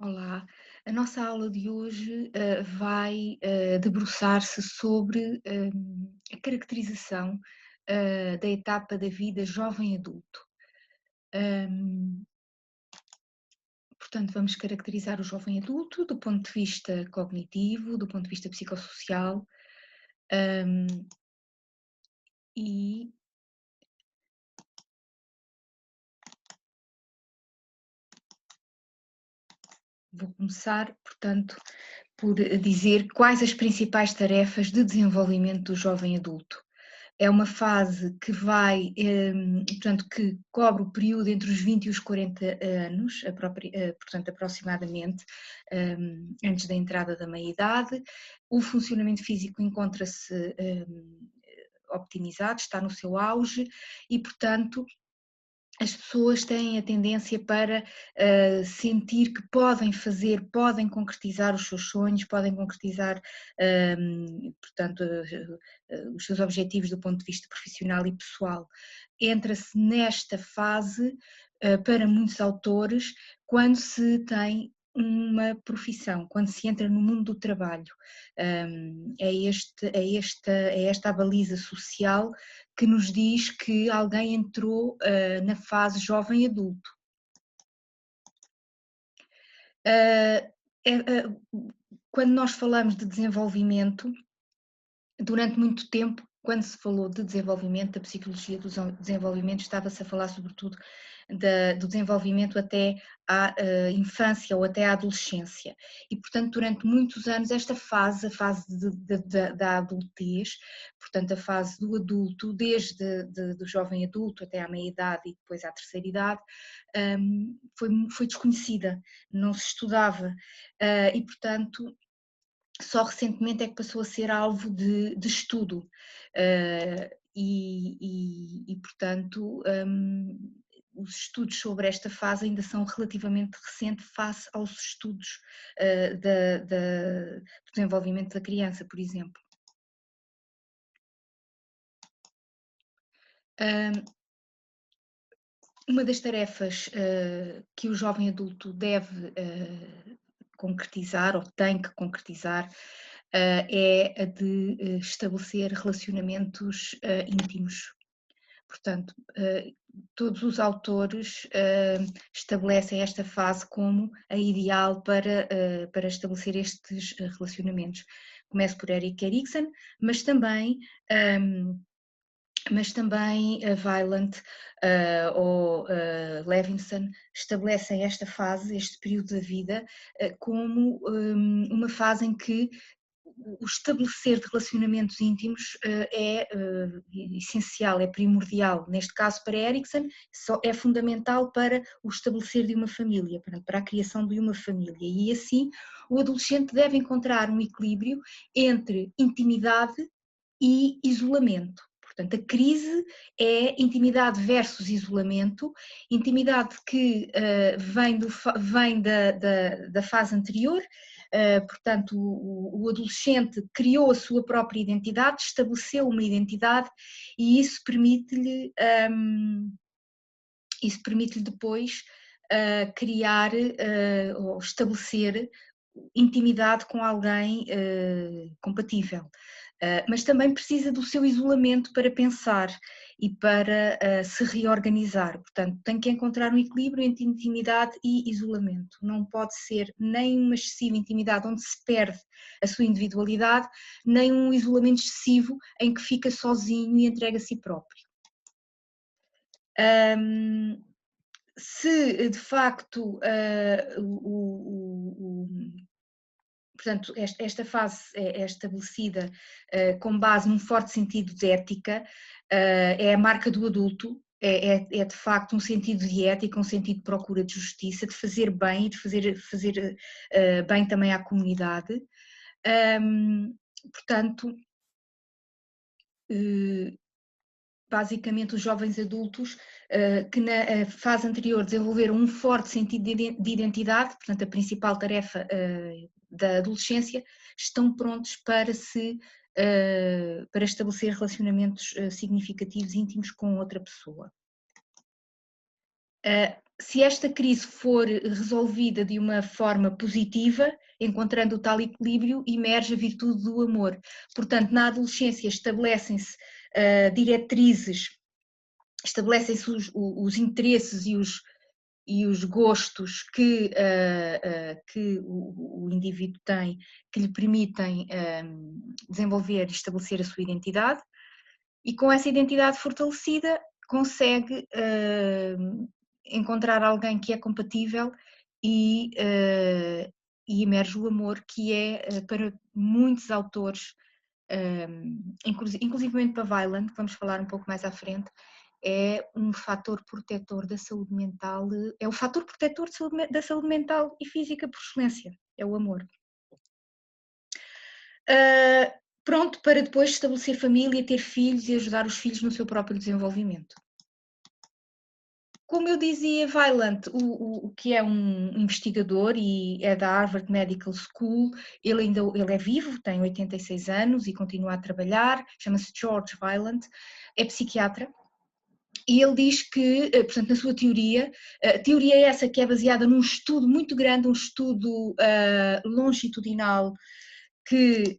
Olá, a nossa aula de hoje vai debruçar-se sobre a caracterização da etapa da vida jovem adulto. Hum, Portanto, vamos caracterizar o jovem adulto do ponto de vista cognitivo, do ponto de vista psicossocial, hum, e vou começar, portanto, por dizer quais as principais tarefas de desenvolvimento do jovem adulto. É uma fase que vai, portanto, que cobre o período entre os 20 e os 40 anos, portanto, aproximadamente, antes da entrada da meia-idade. O funcionamento físico encontra-se optimizado, está no seu auge e, portanto, as pessoas têm a tendência para sentir que podem fazer, podem concretizar os seus sonhos, podem concretizar, portanto, os seus objetivos do ponto de vista profissional e pessoal. Entra-se nesta fase, para muitos autores, quando se tem uma profissão, quando se entra no mundo do trabalho. É esta a baliza social que nos diz que alguém entrou na fase jovem adulto. Uh, Quando nós falamos de desenvolvimento, durante muito tempo, quando se falou de desenvolvimento, da psicologia do desenvolvimento, estava-se a falar sobretudo do desenvolvimento até à infância ou até à adolescência. E, portanto, durante muitos anos, esta fase, a fase da adultez, portanto, a fase do adulto, desde do jovem adulto até à meia-idade e depois à terceira idade, foi desconhecida, não se estudava. E, portanto, só recentemente é que passou a ser alvo de estudo portanto, os estudos sobre esta fase ainda são relativamente recentes face aos estudos do desenvolvimento da criança, por exemplo. Uma das tarefas que o jovem adulto deve concretizar ou tem que concretizar é a de estabelecer relacionamentos íntimos. Portanto, todos os autores estabelecem esta fase como a ideal para estabelecer estes relacionamentos. Começo por Erik Erikson, mas também a Weiland ou Levinson estabelecem esta fase, este período da vida, como uma fase em que o estabelecer de relacionamentos íntimos é essencial, é primordial. Neste caso, para Erikson, é fundamental para o estabelecer de uma família, para a criação de uma família. E assim, o adolescente deve encontrar um equilíbrio entre intimidade e isolamento. Portanto, a crise é intimidade versus isolamento, intimidade que vem da fase anterior, portanto, o adolescente criou a sua própria identidade, estabeleceu uma identidade e isso permite-lhe depois criar ou estabelecer intimidade com alguém compatível. Mas também precisa do seu isolamento para pensar e para se reorganizar. Portanto, tem que encontrar um equilíbrio entre intimidade e isolamento. Não pode ser nem uma excessiva intimidade onde se perde a sua individualidade, nem um isolamento excessivo em que fica sozinho e entrega a si próprio. Se de facto portanto, esta fase é estabelecida com base num forte sentido de ética, é a marca do adulto, é de facto um sentido de ética, um sentido de procura de justiça, de fazer bem e de fazer bem também à comunidade. Portanto, basicamente os jovens adultos que na fase anterior desenvolveram um forte sentido de identidade, portanto a principal tarefa da adolescência, estão prontos para estabelecer relacionamentos significativos íntimos com outra pessoa. Se esta crise for resolvida de uma forma positiva, encontrando o tal equilíbrio, emerge a virtude do amor. Portanto, na adolescência estabelecem-se diretrizes, estabelecem-se os interesses e os gostos que o indivíduo tem, que lhe permitem desenvolver e estabelecer a sua identidade, e com essa identidade fortalecida consegue encontrar alguém que é compatível e emerge o amor, que é para muitos autores, inclusivamente para Weiland, que vamos falar um pouco mais à frente, é um fator protetor da saúde mental, é o fator protetor da saúde mental e física por excelência, é o amor. Pronto para depois estabelecer família, ter filhos e ajudar os filhos no seu próprio desenvolvimento. Como eu dizia, Weiland, o que é um investigador e é da Harvard Medical School, ele é vivo, tem 86 anos e continua a trabalhar, chama-se George Weiland, é psiquiatra. E ele diz que, portanto, na sua teoria, a teoria é essa que é baseada num estudo muito grande, um estudo longitudinal que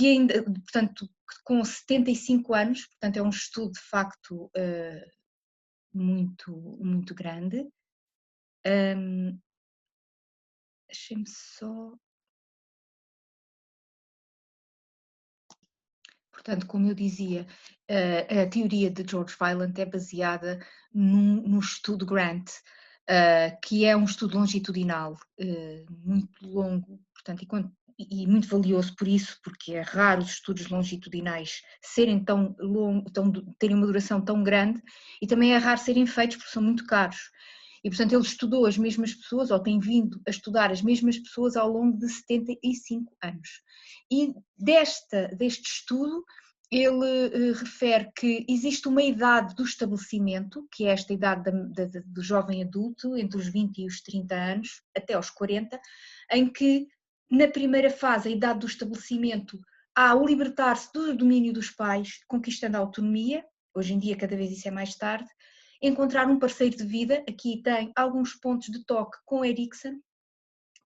ainda, portanto, com 75 anos, portanto, é um estudo de facto muito grande. Deixem-me só. Portanto, como eu dizia, a teoria de George Weiland é baseada no estudo Grant, que é um estudo longitudinal, muito longo, portanto, e muito valioso por isso, porque é raro os estudos longitudinais serem tão longos, terem uma duração tão grande, e também é raro serem feitos porque são muito caros. E, portanto, ele estudou as mesmas pessoas, ou tem vindo a estudar as mesmas pessoas ao longo de 75 anos. E deste estudo, ele refere que existe uma idade do estabelecimento, que é esta idade do jovem adulto, entre os 20 e os 30 anos, até aos 40, em que, na primeira fase, a idade do estabelecimento, há o libertar-se do domínio dos pais, conquistando a autonomia, hoje em dia cada vez isso é mais tarde, encontrar um parceiro de vida, aqui tem alguns pontos de toque com Erikson,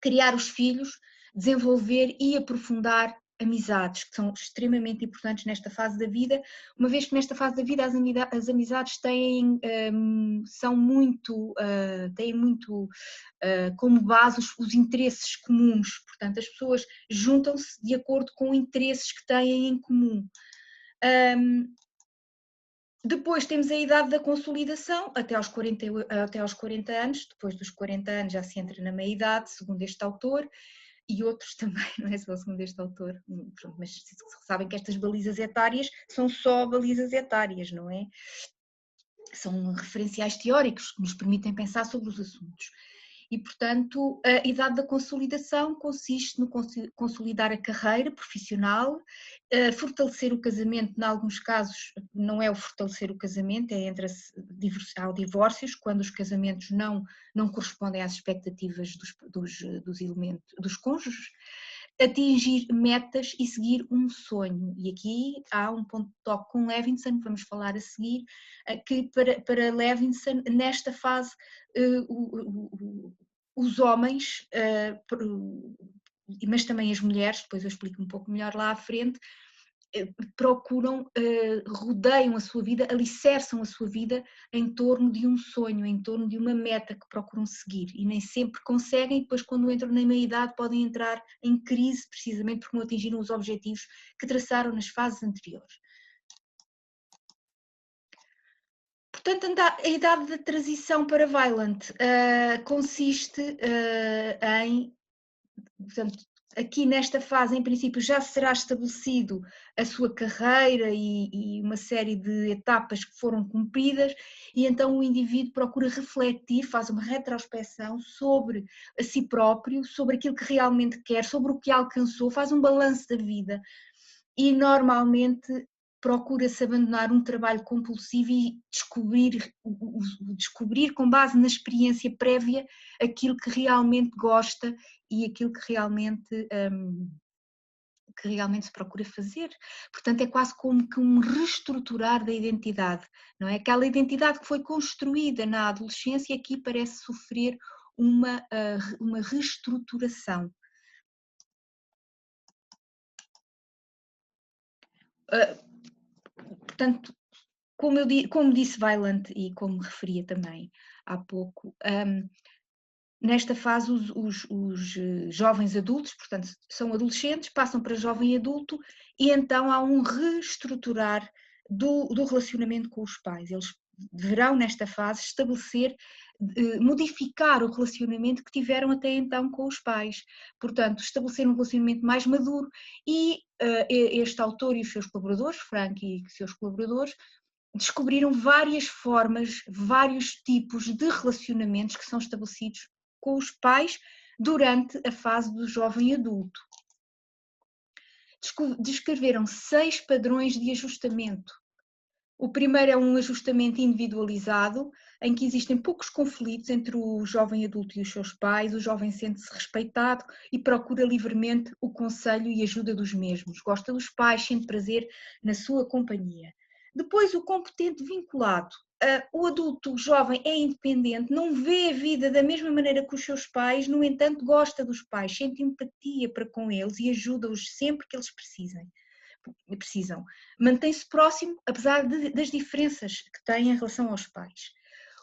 criar os filhos, desenvolver e aprofundar amizades, que são extremamente importantes nesta fase da vida, uma vez que nesta fase da vida as amizades têm muito como base os interesses comuns, portanto as pessoas juntam-se de acordo com interesses que têm em comum. Depois temos a idade da consolidação, até aos 40 anos, depois dos 40 anos já se entra na meia-idade, segundo este autor, e outros também, não é só segundo este autor, mas sabem que estas balizas etárias são só balizas etárias, não é? São referenciais teóricos que nos permitem pensar sobre os assuntos. E, portanto, a idade da consolidação consiste no consolidar a carreira profissional, fortalecer o casamento, em alguns casos não é o fortalecer o casamento, é há divórcios, quando os casamentos não correspondem às expectativas dos cônjuges, atingir metas e seguir um sonho. E aqui há um ponto de toque com Levinson, que vamos falar a seguir, que para Levinson, nesta fase, os homens, mas também as mulheres, depois eu explico um pouco melhor lá à frente, rodeiam a sua vida, alicerçam a sua vida em torno de um sonho, em torno de uma meta que procuram seguir e nem sempre conseguem, e depois quando entram na meia-idade podem entrar em crise precisamente porque não atingiram os objetivos que traçaram nas fases anteriores. Portanto, a idade de transição para Weiland consiste em, portanto, aqui nesta fase, em princípio, já será estabelecido a sua carreira e uma série de etapas que foram cumpridas, e então o indivíduo procura refletir, faz uma retrospecção sobre a si próprio, sobre aquilo que realmente quer, sobre o que alcançou, faz um balanço da vida e normalmente procura-se abandonar um trabalho compulsivo e descobrir com base na experiência prévia aquilo que realmente gosta e aquilo que realmente que realmente se procura fazer. Portanto, é quase como que um reestruturar da identidade, não é? Aquela identidade que foi construída na adolescência aqui parece sofrer uma reestruturação. Portanto, como disse Vaillant e como referia também há pouco, nesta fase os jovens adultos, portanto são adolescentes, passam para jovem adulto e então há um reestruturar do relacionamento com os pais. Eles deverão nesta fase estabelecer, modificar o relacionamento que tiveram até então com os pais, portanto estabelecer um relacionamento mais maduro e este autor e os seus colaboradores, Frank e seus colaboradores, descobriram várias formas, vários tipos de relacionamentos que são estabelecidos com os pais durante a fase do jovem adulto. Descreveram 6 padrões de ajustamento. O primeiro é um ajustamento individualizado, em que existem poucos conflitos entre o jovem adulto e os seus pais, o jovem sente-se respeitado e procura livremente o conselho e ajuda dos mesmos, gosta dos pais, sente prazer na sua companhia. Depois, o competente vinculado. O adulto, o jovem, é independente, não vê a vida da mesma maneira que os seus pais, no entanto, gosta dos pais, sente empatia para com eles e ajuda-os sempre que eles precisam. Mantém-se próximo, apesar das diferenças que tem em relação aos pais.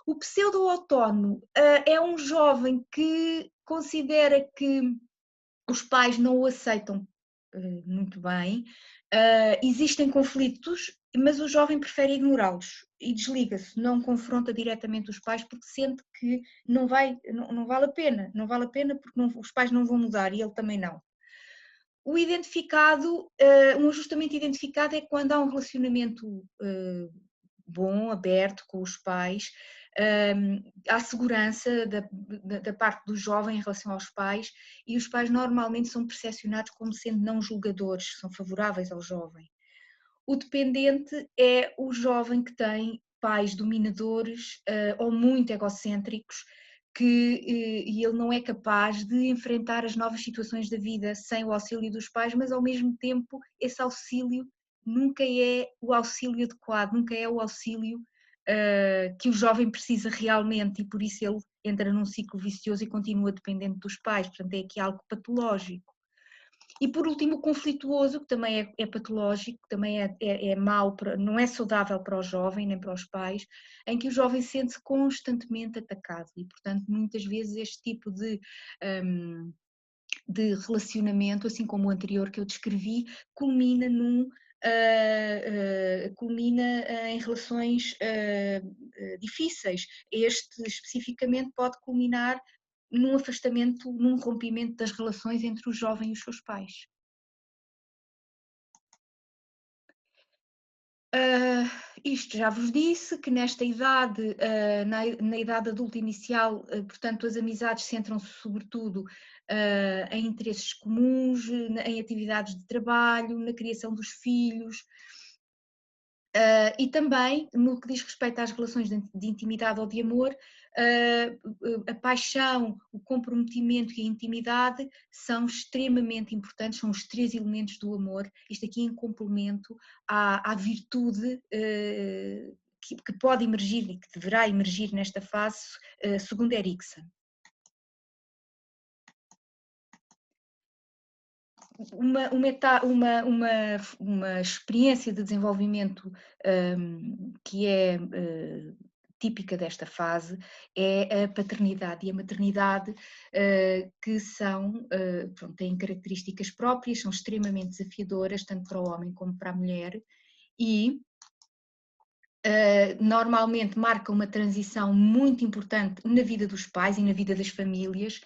O pseudo-autónomo é um jovem que considera que os pais não o aceitam muito bem, existem conflitos, mas o jovem prefere ignorá-los e desliga-se, não confronta diretamente os pais porque sente que não vale a pena, não vale a pena porque os pais não vão mudar e ele também não. O identificado, um ajustamento identificado é quando há um relacionamento bom, aberto com os pais, há segurança da parte do jovem em relação aos pais e os pais normalmente são percepcionados como sendo não julgadores, são favoráveis ao jovem. O dependente é o jovem que tem pais dominadores ou muito egocêntricos e ele não é capaz de enfrentar as novas situações da vida sem o auxílio dos pais, mas ao mesmo tempo esse auxílio nunca é o auxílio adequado, nunca é o auxílio que o jovem precisa realmente e por isso ele entra num ciclo vicioso e continua dependente dos pais, portanto é aqui algo patológico. E por último o conflituoso, que também é patológico, que também é mau, não é saudável para o jovem nem para os pais, em que o jovem sente-se constantemente atacado e portanto muitas vezes este tipo de relacionamento, assim como o anterior que eu descrevi, culmina em relações difíceis. Este especificamente pode culminar num afastamento, num rompimento das relações entre o jovem e os seus pais. Isto já vos disse que nesta idade, na idade adulta inicial, portanto, as amizades centram-se sobretudo em interesses comuns, em atividades de trabalho, na criação dos filhos, e também no que diz respeito às relações de intimidade ou de amor, a paixão, o comprometimento e a intimidade são extremamente importantes, são os 3 elementos do amor, isto aqui em complemento à virtude que pode emergir e que deverá emergir nesta fase, segundo Erikson. Uma experiência de desenvolvimento que é típica desta fase é a paternidade e a maternidade, que pronto, têm características próprias, são extremamente desafiadoras, tanto para o homem como para a mulher, e normalmente marca uma transição muito importante na vida dos pais e na vida das famílias,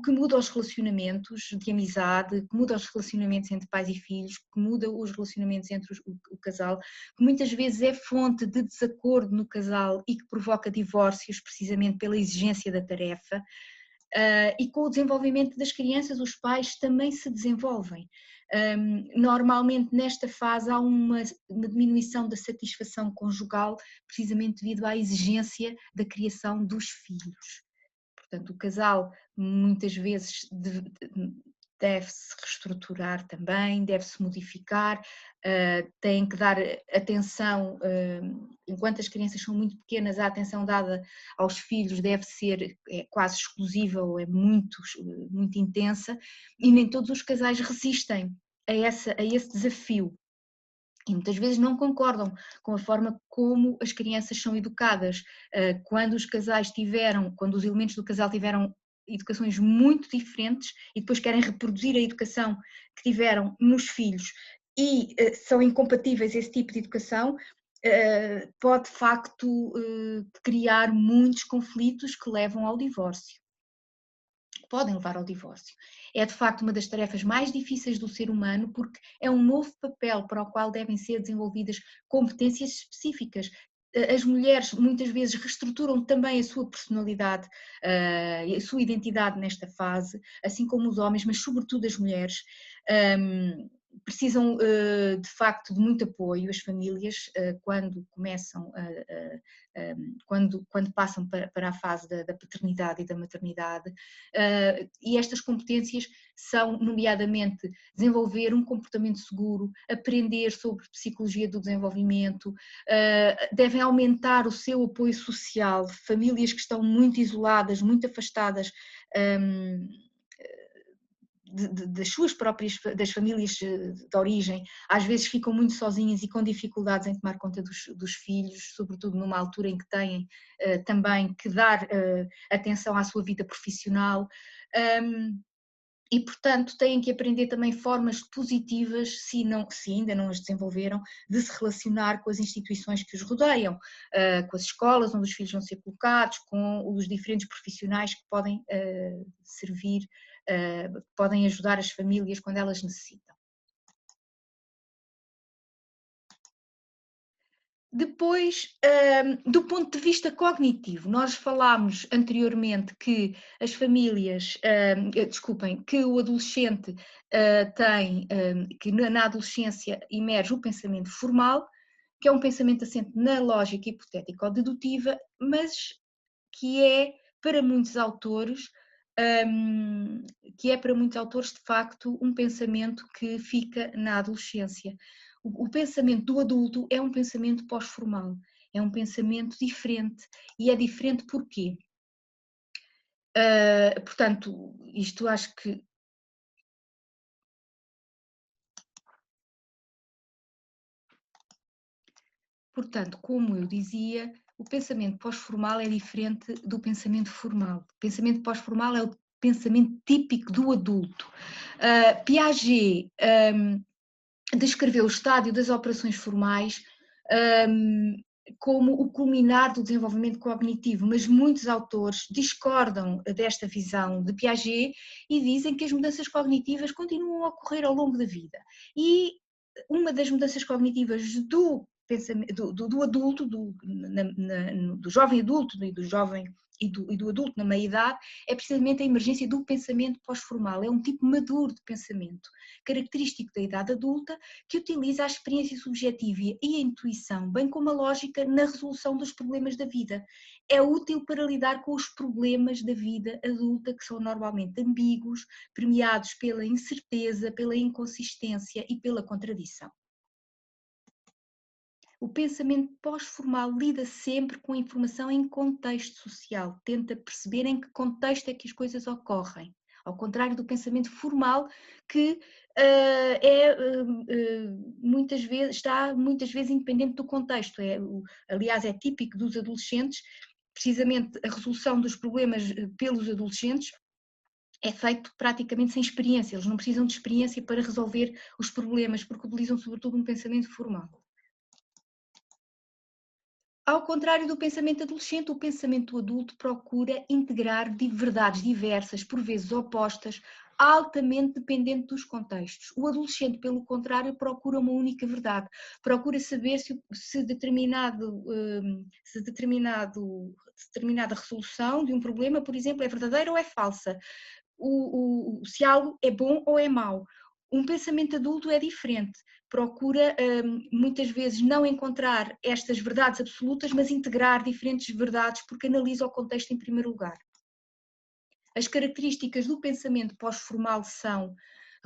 que muda os relacionamentos de amizade, que muda os relacionamentos entre pais e filhos, que muda os relacionamentos entre o casal, que muitas vezes é fonte de desacordo no casal e que provoca divórcios precisamente pela exigência da tarefa. E com o desenvolvimento das crianças, os pais também se desenvolvem. Normalmente nesta fase há uma diminuição da satisfação conjugal, precisamente devido à exigência da criação dos filhos. Portanto, o casal muitas vezes deve-se reestruturar também, deve-se modificar, tem que dar atenção, enquanto as crianças são muito pequenas, a atenção dada aos filhos deve ser quase exclusiva ou é muito intensa, e nem todos os casais resistem a esse desafio. E muitas vezes não concordam com a forma como as crianças são educadas. Quando quando os elementos do casal tiveram educações muito diferentes e depois querem reproduzir a educação que tiveram nos filhos e são incompatíveis esse tipo de educação, pode de facto criar muitos conflitos que levam ao divórcio. Podem levar ao divórcio. É de facto uma das tarefas mais difíceis do ser humano, porque é um novo papel para o qual devem ser desenvolvidas competências específicas. As mulheres muitas vezes reestruturam também a sua personalidade, a sua identidade nesta fase, assim como os homens, mas sobretudo as mulheres. Precisam de facto de muito apoio, as famílias, quando começam quando passam para a fase da paternidade e da maternidade, e estas competências são, nomeadamente, desenvolver um comportamento seguro, aprender sobre psicologia do desenvolvimento, devem aumentar o seu apoio social, famílias que estão muito isoladas, muito afastadas das suas próprias, das famílias de origem, às vezes ficam muito sozinhas e com dificuldades em tomar conta dos filhos, sobretudo numa altura em que têm também que dar atenção à sua vida profissional. E, portanto, têm que aprender também formas positivas, se ainda não as desenvolveram, de se relacionar com as instituições que os rodeiam, com as escolas onde os filhos vão ser colocados, com os diferentes profissionais que podem servir, podem ajudar as famílias quando elas necessitam. Depois, do ponto de vista cognitivo, nós falámos anteriormente que as famílias, desculpem, que o adolescente tem, que na adolescência emerge o pensamento formal, que é um pensamento assente na lógica hipotética ou dedutiva, mas que é para muitos autores, de facto, um pensamento que fica na adolescência. O pensamento do adulto é um pensamento pós-formal, é um pensamento diferente, e é diferente porquê? Portanto, isto acho que... Portanto, como eu dizia, o pensamento pós-formal é diferente do pensamento formal. O pensamento pós-formal é o pensamento típico do adulto. Piaget descreveu o estádio das operações formais como o culminar do desenvolvimento cognitivo, mas muitos autores discordam desta visão de Piaget e dizem que as mudanças cognitivas continuam a ocorrer ao longo da vida. E uma das mudanças cognitivas do adulto, do jovem adulto e do jovem e do adulto na meia-idade, é precisamente a emergência do pensamento pós-formal. É um tipo maduro de pensamento, característico da idade adulta, que utiliza a experiência subjetiva e a intuição, bem como a lógica, na resolução dos problemas da vida. É útil para lidar com os problemas da vida adulta, que são normalmente ambíguos, permeados pela incerteza, pela inconsistência e pela contradição. O pensamento pós-formal lida sempre com a informação em contexto social, tenta perceber em que contexto é que as coisas ocorrem, ao contrário do pensamento formal, que está muitas vezes independente do contexto. Aliás, é típico dos adolescentes, precisamente a resolução dos problemas pelos adolescentes é feito praticamente sem experiência, eles não precisam de experiência para resolver os problemas, porque utilizam sobretudo um pensamento formal. Ao contrário do pensamento adolescente, o pensamento adulto procura integrar verdades diversas, por vezes opostas, altamente dependente dos contextos. O adolescente, pelo contrário, procura uma única verdade, procura saber se determinada resolução de um problema, por exemplo, é verdadeira ou é falsa, se algo é bom ou é mau. Um pensamento adulto é diferente, procura muitas vezes não encontrar estas verdades absolutas, mas integrar diferentes verdades, porque analisa o contexto em primeiro lugar. As características do pensamento pós-formal são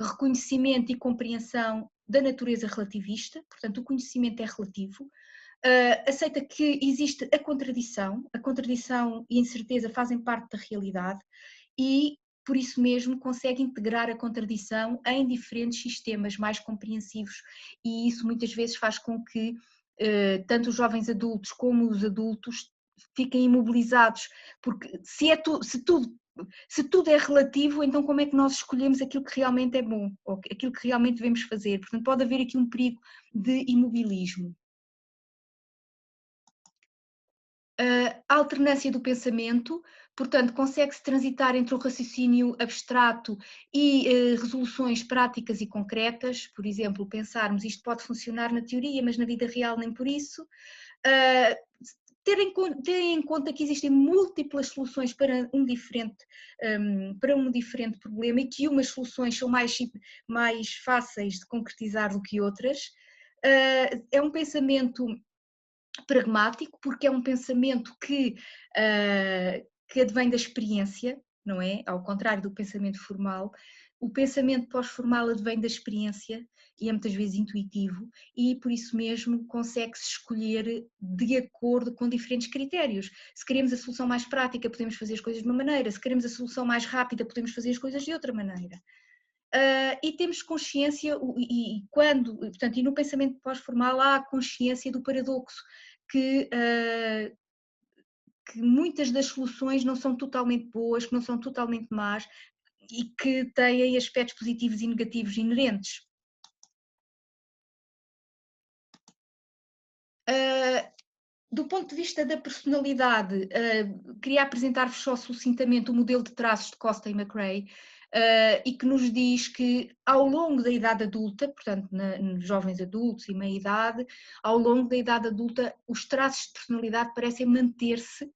reconhecimento e compreensão da natureza relativista, portanto, o conhecimento é relativo, aceita que existe a contradição e a incerteza fazem parte da realidade e, por isso mesmo, consegue integrar a contradição em diferentes sistemas mais compreensivos, e isso muitas vezes faz com que tanto os jovens adultos como os adultos fiquem imobilizados, porque se tudo é relativo, então como é que nós escolhemos aquilo que realmente é bom, ou aquilo que realmente devemos fazer? Portanto, pode haver aqui um perigo de imobilismo. A alternância do pensamento, portanto, consegue-se transitar entre o raciocínio abstrato e resoluções práticas e concretas, por exemplo, pensarmos isto pode funcionar na teoria, mas na vida real nem por isso. Uh, ter em conta que existem múltiplas soluções para um diferente problema e que umas soluções são mais fáceis de concretizar do que outras. É um pensamento pragmático, porque é um pensamento que advém da experiência, não é? Ao contrário do pensamento formal, o pensamento pós-formal advém da experiência e é muitas vezes intuitivo e por isso mesmo consegue-se escolher de acordo com diferentes critérios. Se queremos a solução mais prática, podemos fazer as coisas de uma maneira, se queremos a solução mais rápida, podemos fazer as coisas de outra maneira. E temos consciência, portanto, e no pensamento pós-formal há a consciência do paradoxo, que, que muitas das soluções não são totalmente boas, que não são totalmente más e que têm aspectos positivos e negativos inerentes. Do ponto de vista da personalidade, queria apresentar-vos só sucintamente o modelo de traços de Costa e McRae, e que nos diz que ao longo da idade adulta, portanto nos jovens adultos e meia-idade, ao longo da idade adulta os traços de personalidade parecem manter-se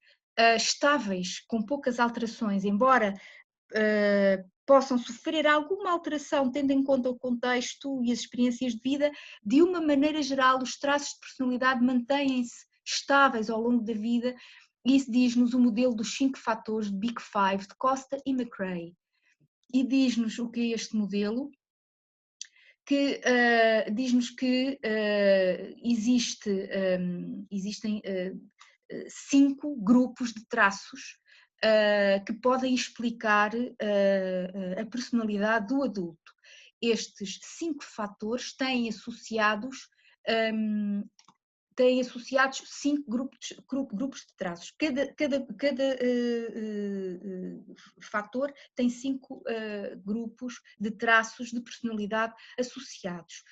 estáveis, com poucas alterações, embora possam sofrer alguma alteração tendo em conta o contexto e as experiências de vida, de uma maneira geral os traços de personalidade mantêm-se estáveis ao longo da vida, e isso diz-nos o modelo dos 5 fatores de Big Five de Costa e McRae. E diz-nos o que é este modelo, que diz-nos que existem 5 grupos de traços que podem explicar a personalidade do adulto. Estes 5 fatores têm associados 5 grupos de traços. Cada fator tem 5 grupos de traços de personalidade associados.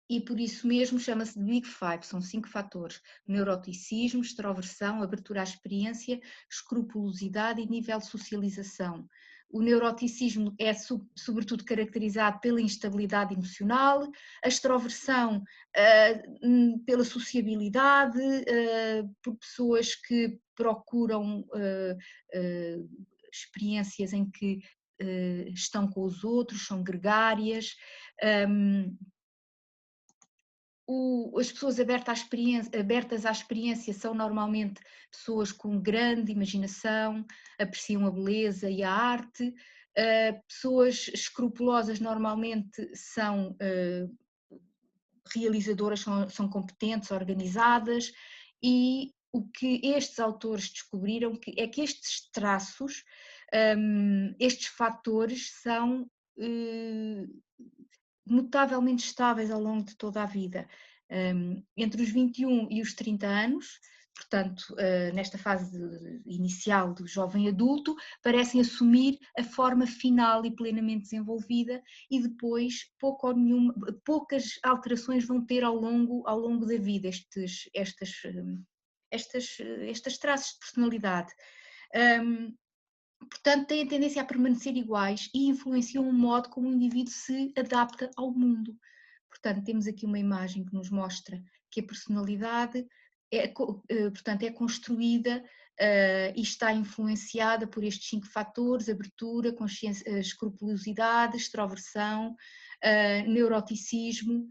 E por isso mesmo chama-se de Big Five, são 5 fatores: neuroticismo, extroversão, abertura à experiência, escrupulosidade e nível de socialização. O neuroticismo é sobretudo caracterizado pela instabilidade emocional, a extroversão pela sociabilidade, por pessoas que procuram experiências em que estão com os outros, são gregárias. As pessoas abertas à experiência são normalmente pessoas com grande imaginação, apreciam a beleza e a arte. Pessoas escrupulosas normalmente são realizadoras, são competentes, organizadas, e o que estes autores descobriram é que estes traços, estes fatores são notavelmente estáveis ao longo de toda a vida. Entre os 21 e os 30 anos, portanto, nesta fase inicial do jovem adulto, parecem assumir a forma final e plenamente desenvolvida, e depois poucas alterações vão ter ao longo da vida estes traços de personalidade. Portanto, têm a tendência a permanecer iguais e influenciam o modo como o indivíduo se adapta ao mundo. Portanto, temos aqui uma imagem que nos mostra que a personalidade portanto, é construída e está influenciada por estes 5 fatores: abertura, consciência, escrupulosidade, extroversão, neuroticismo,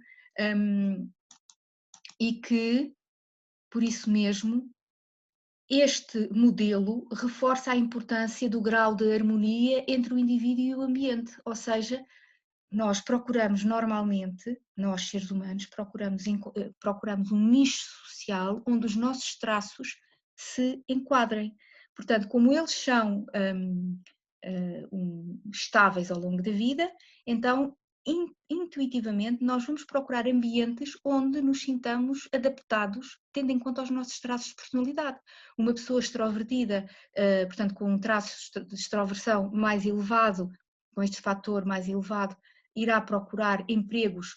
e que, por isso mesmo, este modelo reforça a importância do grau de harmonia entre o indivíduo e o ambiente, ou seja, nós procuramos normalmente, nós seres humanos, procuramos um nicho social onde os nossos traços se enquadrem. Portanto, como eles são estáveis ao longo da vida, então intuitivamente nós vamos procurar ambientes onde nos sintamos adaptados, tendo em conta os nossos traços de personalidade. Uma pessoa extrovertida, portanto com um traço de extroversão mais elevado, com este fator mais elevado, irá procurar empregos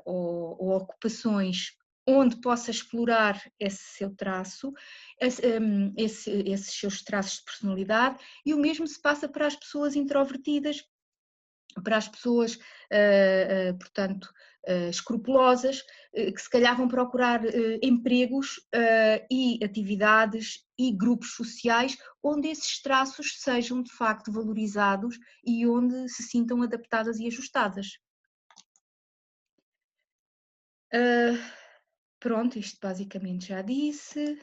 ou ocupações onde possa explorar esse seu traço, esses seus traços de personalidade, e o mesmo se passa para as pessoas introvertidas, para as pessoas, portanto, escrupulosas, que se calhar vão procurar empregos e atividades e grupos sociais onde esses traços sejam de facto valorizados e onde se sintam adaptadas e ajustadas. Pronto, isto basicamente já disse.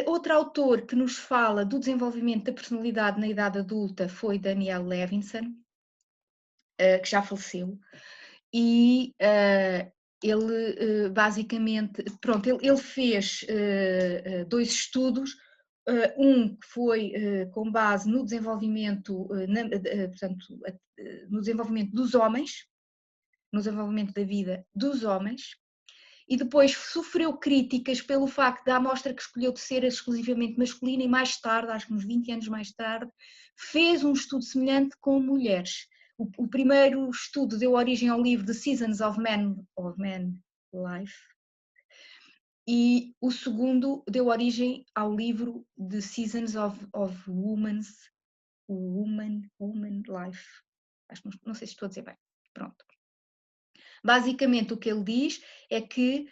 Outro autor que nos fala do desenvolvimento da personalidade na idade adulta foi Daniel Levinson, que já faleceu, e ele basicamente, pronto, ele fez dois estudos, um que foi com base no desenvolvimento, portanto, no desenvolvimento dos homens, no desenvolvimento da vida dos homens, e depois sofreu críticas pelo facto da amostra que escolheu de ser exclusivamente masculina, e mais tarde, acho que uns 20 anos mais tarde, fez um estudo semelhante com mulheres. O primeiro estudo deu origem ao livro The Seasons of Man Life, e o segundo deu origem ao livro The Seasons of Woman Life. Acho, não sei se estou a dizer bem. Pronto. Basicamente o que ele diz é que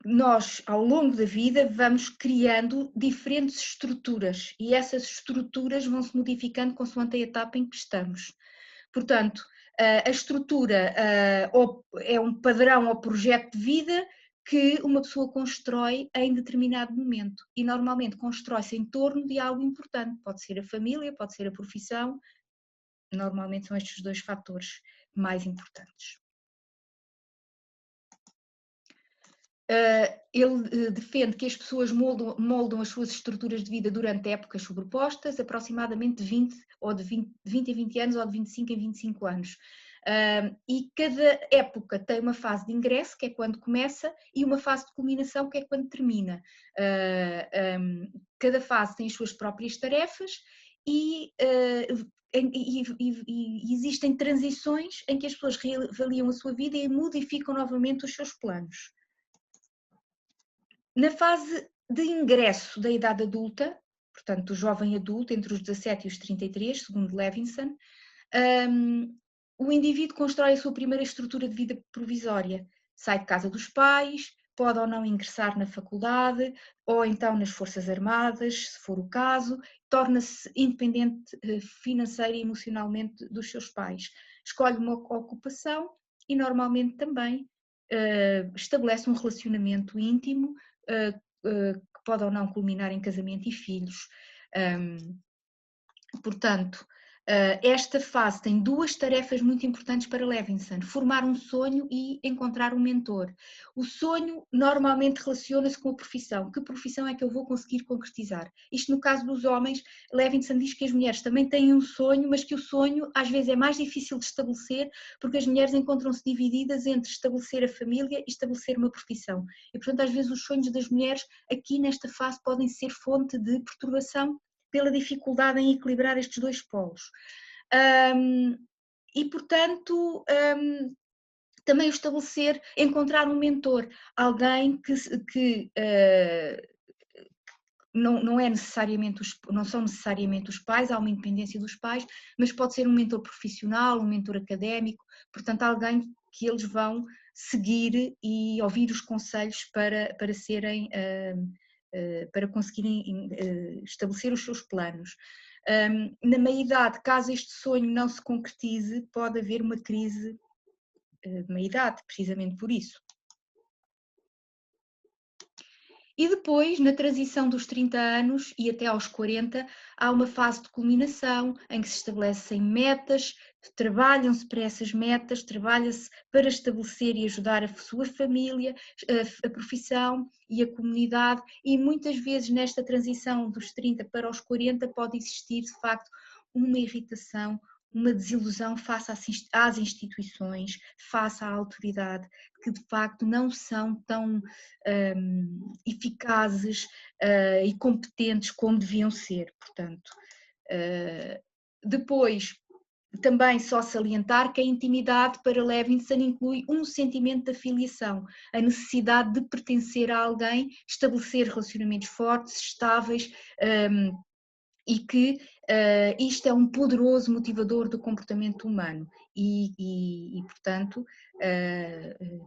nós, ao longo da vida, vamos criando diferentes estruturas e essas estruturas vão se modificando consoante a etapa em que estamos. Portanto, a estrutura é um padrão ou projeto de vida que uma pessoa constrói em determinado momento e normalmente constrói-se em torno de algo importante, pode ser a família, pode ser a profissão, normalmente são estes dois fatores mais importantes. Ele defende que as pessoas moldam as suas estruturas de vida durante épocas sobrepostas, aproximadamente de 20 a 20 anos ou de 25 a 25 anos. E cada época tem uma fase de ingresso, que é quando começa, e uma fase de culminação, que é quando termina. Cada fase tem as suas próprias tarefas e existem transições em que as pessoas reavaliam a sua vida e modificam novamente os seus planos. Na fase de ingresso da idade adulta, portanto do jovem adulto, entre os 17 e os 33, segundo Levinson, o indivíduo constrói a sua primeira estrutura de vida provisória. Sai de casa dos pais, pode ou não ingressar na faculdade, ou então nas Forças Armadas, se for o caso, torna-se independente financeira e emocionalmente dos seus pais. Escolhe uma ocupação e normalmente também estabelece um relacionamento íntimo que pode ou não culminar em casamento e filhos. Portanto, esta fase tem duas tarefas muito importantes para Levinson: formar um sonho e encontrar um mentor. O sonho normalmente relaciona-se com a profissão. Que profissão é que eu vou conseguir concretizar? Isto no caso dos homens, Levinson diz que as mulheres também têm um sonho, mas que o sonho às vezes é mais difícil de estabelecer porque as mulheres encontram-se divididas entre estabelecer a família e estabelecer uma profissão. E portanto às vezes os sonhos das mulheres aqui nesta fase podem ser fonte de perturbação pela dificuldade em equilibrar estes dois polos. E, portanto, também o estabelecer, encontrar um mentor, alguém que não são necessariamente os pais, há uma independência dos pais, mas pode ser um mentor profissional, um mentor académico, portanto alguém que eles vão seguir e ouvir os conselhos para serem para conseguirem estabelecer os seus planos. Na meia-idade, caso este sonho não se concretize, pode haver uma crise de meia-idade, precisamente por isso. E depois, na transição dos 30 anos e até aos 40, há uma fase de culminação em que se estabelecem metas, trabalham-se para essas metas, trabalha-se para estabelecer e ajudar a sua família, a profissão e a comunidade, e muitas vezes nesta transição dos 30 para os 40 pode existir de facto uma irritação, uma desilusão face às instituições, face à autoridade, que de facto não são tão eficazes e competentes como deviam ser. Portanto, depois, também só salientar que a intimidade para Levinson inclui um sentimento de afiliação, a necessidade de pertencer a alguém, estabelecer relacionamentos fortes, estáveis, e que isto é um poderoso motivador do comportamento humano e portanto,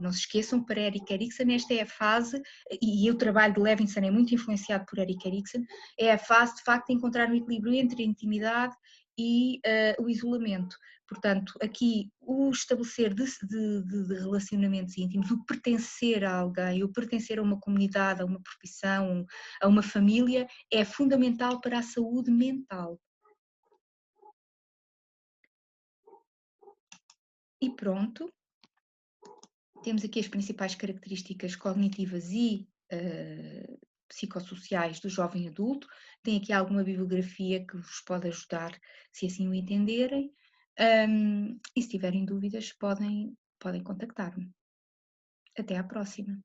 não se esqueçam que para Erik Erikson esta é a fase, e o trabalho de Levinson é muito influenciado por Erik Erikson, é a fase de facto de encontrar um equilíbrio entre a intimidade e o isolamento. Portanto, aqui o estabelecer de relacionamentos íntimos, o pertencer a alguém, o pertencer a uma comunidade, a uma profissão, a uma família, é fundamental para a saúde mental. E pronto, temos aqui as principais características cognitivas e psicossociais do jovem adulto. Tem aqui alguma bibliografia que vos pode ajudar, se assim o entenderem. E se tiverem dúvidas, podem contactar-me. Até à próxima.